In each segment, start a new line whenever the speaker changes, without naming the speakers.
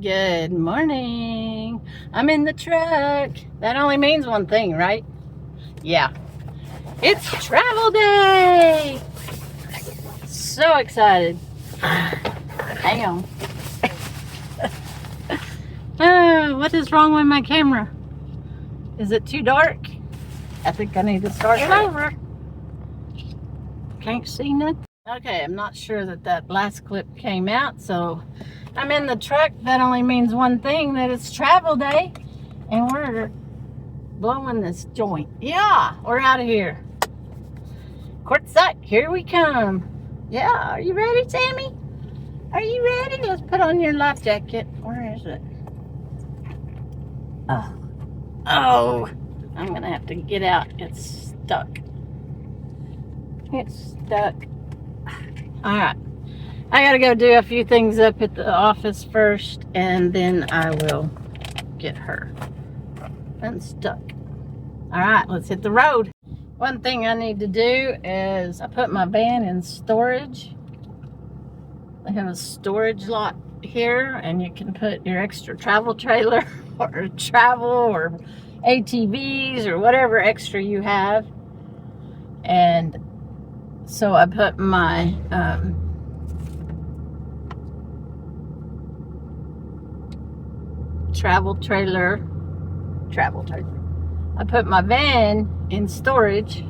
Good morning. I'm in the truck. That only means one thing, right? Yeah. It's travel day. So excited. Hang on. What is wrong with my camera? Is it too dark? I think I need to start it over. Can't see nothing. Okay, I'm not sure that last clip came out, so I'm in the truck. That only means one thing, that it's travel day, and we're blowing this joint. Yeah, we're out of here. Quartzsite, here we come. Yeah, are you ready, Sammy? Are you ready? Let's put on your life jacket. Where is it? Oh, I'm gonna have to get out. It's stuck. It's stuck. All right, I gotta go do a few things up at the office first, and then I will get her unstuck. All right, let's hit the road. One thing I need to do is I put my van in storage. They have a storage lot here, and you can put your extra travel trailer or travel or ATVs or whatever extra you have. And so I put my travel trailer. I put my van in storage,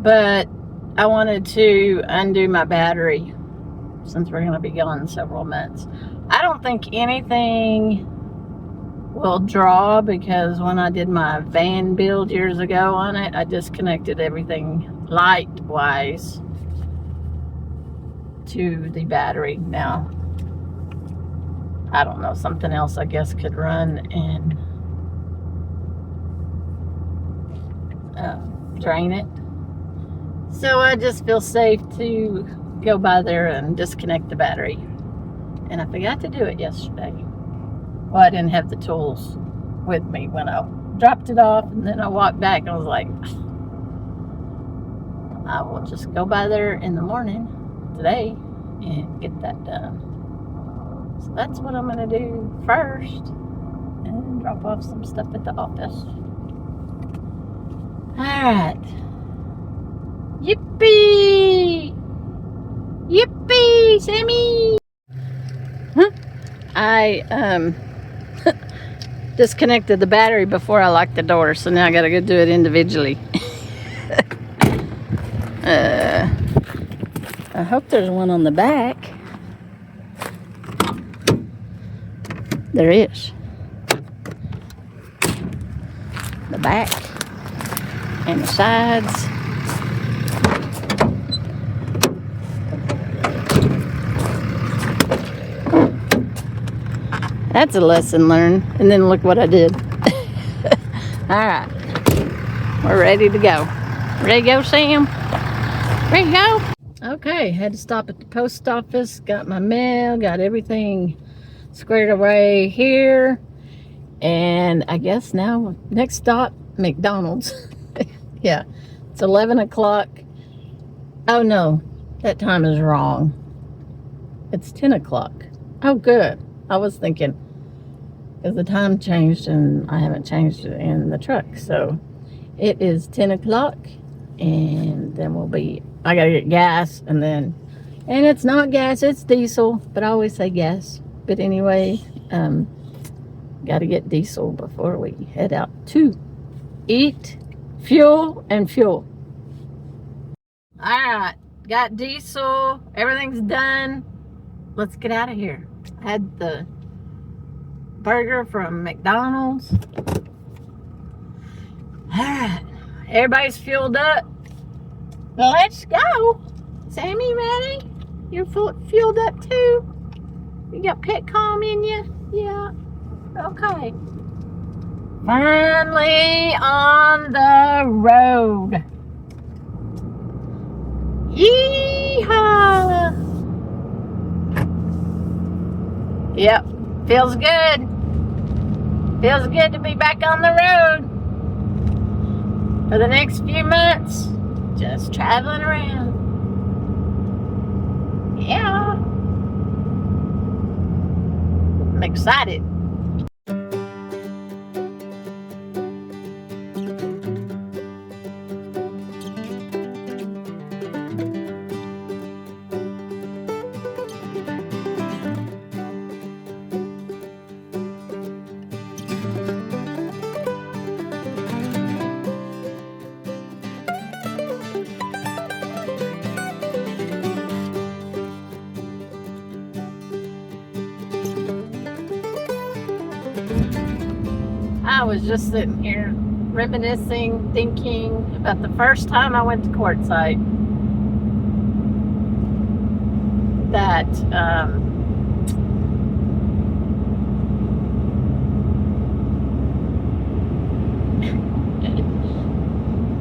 but I wanted to undo my battery since we're going to be gone several months. I don't think anything will draw, because when I did my van build years ago on it, I disconnected everything light wise to the battery. Now I don't know, something else I guess could run and drain it. So I just feel safe to go by there and disconnect the battery. And I forgot to do it yesterday. Well, I didn't have the tools with me when I dropped it off, and then I walked back and I was like, I will just go by there in the morning today and get that done. So that's what I'm going to do first, and drop off some stuff at the office. Alright. Yippee! Yippee, Sammy! I disconnected the battery before I locked the door, so now I gotta go do it individually. I hope there's one on the back. There is. The back and the sides. That's a lesson learned. And then look what I did. All right. We're ready to go. Ready to go, Sam? Ready to go? Okay. Had to stop at the post office. Got my mail. Got everything squared away here. And I guess now, next stop, McDonald's. Yeah. It's 11 o'clock. Oh, no. That time is wrong. It's 10 o'clock. Oh, good. I was thinking, because the time changed and I haven't changed it in the truck. So it is 10 o'clock, and then I gotta get gas, and it's not gas, it's diesel, but I always say gas. But anyway, gotta get diesel before we head out to eat, fuel. All right, got diesel, everything's done. Let's get out of here. I had the burger from McDonald's. Alright, everybody's fueled up. Let's go. Sammy, ready? You're fueled up too? You got Petcom in you? Yeah. Okay. Finally on the road. Yeehaw! Yep, feels good. Feels good to be back on the road for the next few months. Just traveling around. Yeah. excited. I was just sitting here reminiscing, thinking about the first time I went to Quartzsite. That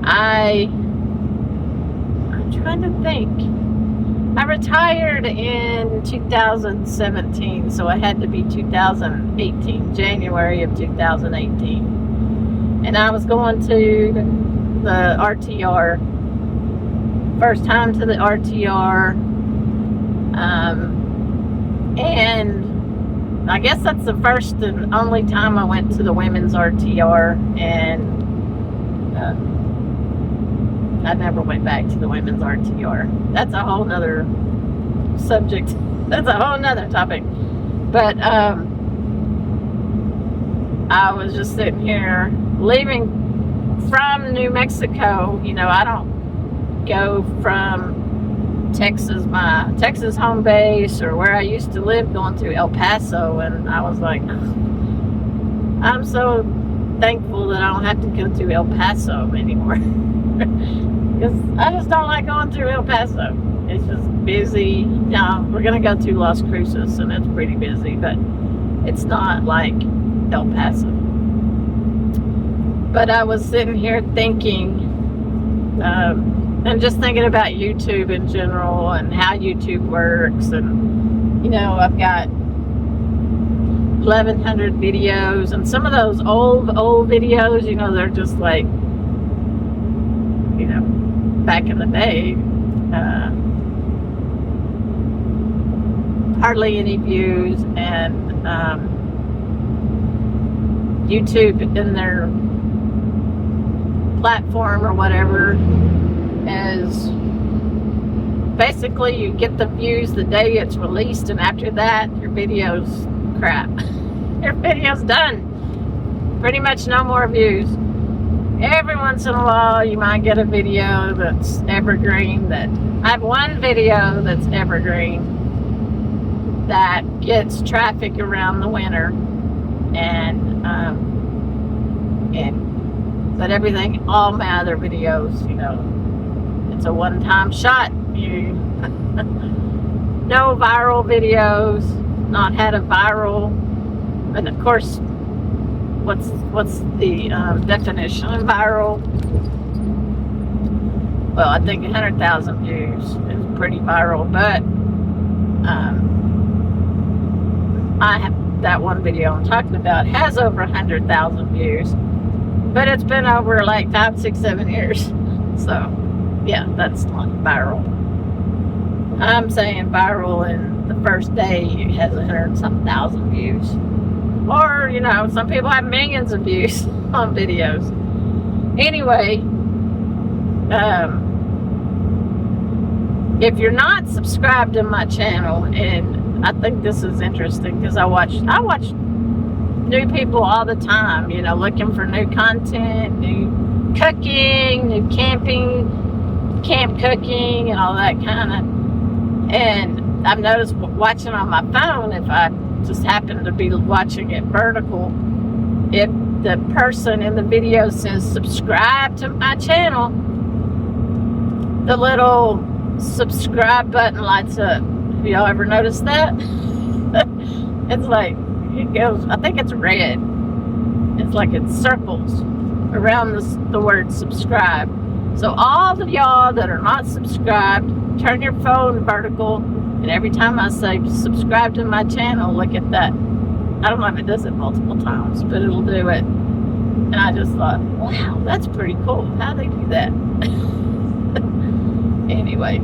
I'm trying to think. I retired in 2017, so it had to be 2018, January of 2018. And I was going to the RTR, first time to the RTR, and I guess that's the first and only time I went to the women's RTR, and I never went back to the women's RTR. That's a whole nother subject. That's a whole nother topic. But I was just sitting here leaving from New Mexico. You know, I don't go from Texas, my Texas home base, or where I used to live, going to El Paso. And I was like, I'm so thankful that I don't have to go to El Paso anymore. Because I just don't like going through El Paso. It's just busy. Now, we're going to go to Las Cruces, and it's pretty busy, but it's not like El Paso. But I was sitting here thinking, and just thinking about YouTube in general, and how YouTube works. And, you know, I've got 1,100 videos, and some of those old videos, you know, they're just like, you know, back in the day, hardly any views. And YouTube in their platform or whatever is basically you get the views the day it's released, and after that your video's crap. Your video's done. Pretty much no more views. Every once in a while you might get a video that's evergreen. That I have one video that's evergreen that gets traffic around the winter, and but everything, all my other videos, you know, it's a one-time shot. You no viral videos, not had a viral. And of course, what's the definition of viral? Well, I think 100,000 views is pretty viral, but I have that one video I'm talking about has over 100,000 views, but it's been over like 5, 6, 7 years. So yeah, that's not viral. I'm saying viral in the first day it has 100-something thousand views. Or, you know, some people have millions of views on videos. Anyway, if you're not subscribed to my channel, and I think this is interesting because I watch new people all the time, you know, looking for new content, new cooking, new camping, camp cooking, and all that kind of. And I've noticed watching on my phone, if I just happen to be watching it vertical, if the person in the video says subscribe to my channel, the little subscribe button lights up. Have y'all ever noticed that? It's like, it goes, I think it's red. It's like it circles around the word subscribe. So all of y'all that are not subscribed, turn your phone vertical, and every time I say subscribe to my channel, look at that. I don't know if it does it multiple times, but it'll do it. And I just thought, wow, that's pretty cool. How they do that? Anyway,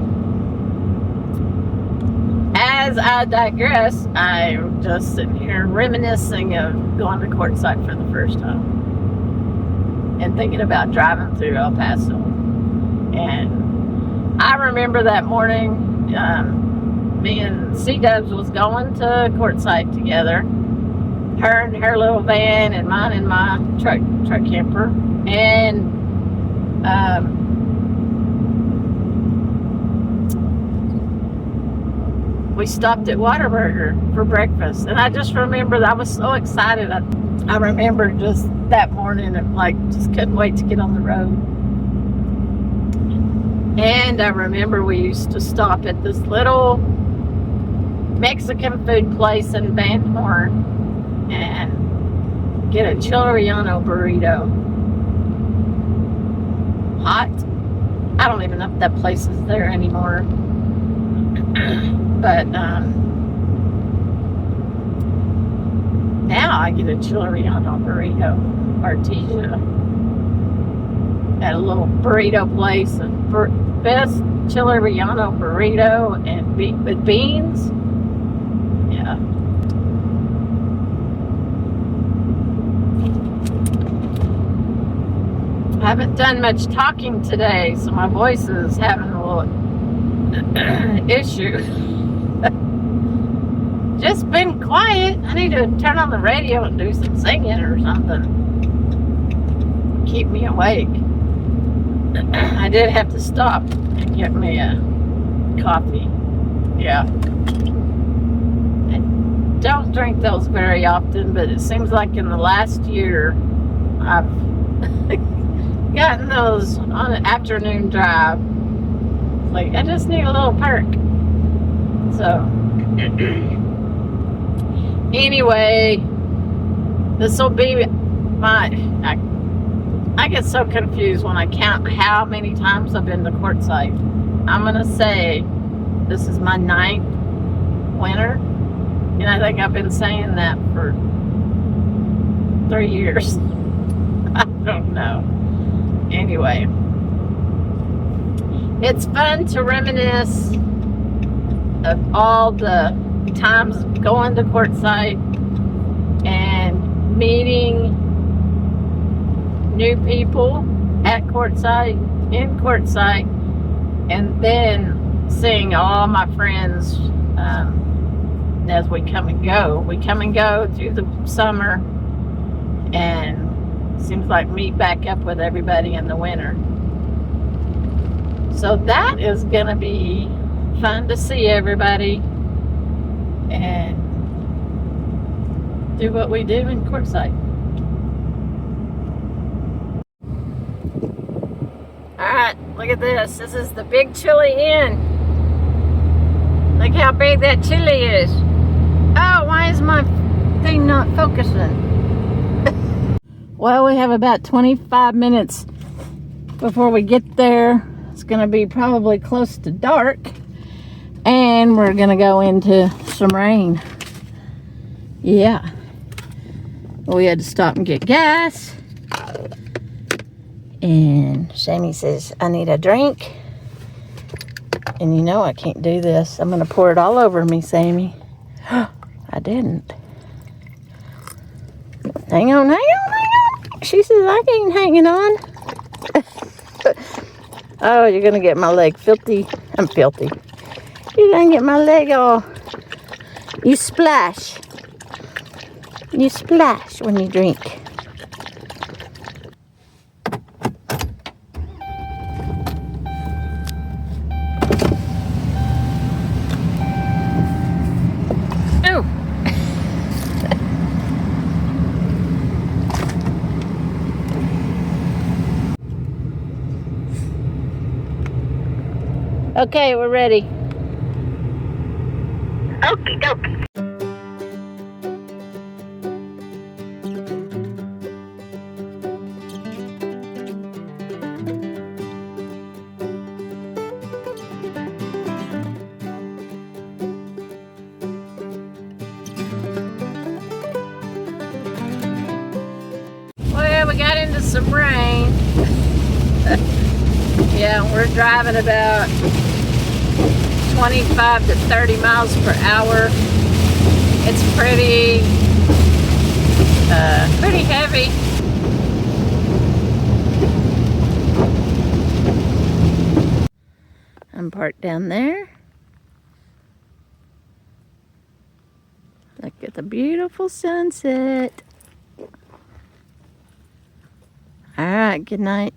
as anyways, I digress. I'm just sitting here reminiscing of going to Quartzsite for the first time and thinking about driving through El Paso. And I remember that morning, me and C-Dubs was going to Quartzsite together. Her in her little van and mine in my truck camper. And we stopped at Whataburger for breakfast, and I just remember that I was so excited. I remember just that morning, just couldn't wait to get on the road. And I remember we used to stop at this little Mexican food place in Van Horn and get a chileriano burrito. Hot. I don't even know if that place is there anymore. But now I get a chileriano burrito, Artesia, at a little burrito place, and best chileriano burrito and with beans. Yeah. I haven't done much talking today, so my voice is having a little issue. Just been quiet. I need to turn on the radio and do some singing or something. Keep me awake. I did have to stop and get me a coffee. Yeah. I don't drink those very often, but it seems like in the last year I've gotten those on an afternoon drive. Like, I just need a little perk. So anyway, this will be I get so confused when I count how many times I've been to Quartzsite. I'm gonna say this is my 9th winter, and I think I've been saying that for 3 years. I don't know. Anyway, it's fun to reminisce of all the times going to Quartzsite and meeting new people at Quartzsite, in Quartzsite, and then seeing all my friends as we come and go. We come and go through the summer, and seems like meet back up with everybody in the winter. So that is gonna be fun to see everybody and do what we do in Quartzsite. Alright, look at this. This is the Big Chili Inn. Look how big that chili is. Oh, why is my thing not focusing? Well, we have about 25 minutes before we get there. It's going to be probably close to dark, and we're going to go into some rain. Yeah. We had to stop and get gas. And Sammy says, I need a drink. And you know I can't do this. I'm going to pour it all over me, Sammy. I didn't. Hang on, hang on, hang on. She says I ain't hanging on. Oh, you're going to get my leg filthy. I'm filthy. You're going to get my leg all... You splash. You splash when you drink. Okay, we're ready.
Okie dokie.
Well, we got into some rain. Yeah, we're driving about 25 to 30 miles per hour. It's pretty heavy. I'm parked down there. Look at the beautiful sunset. All right, good night.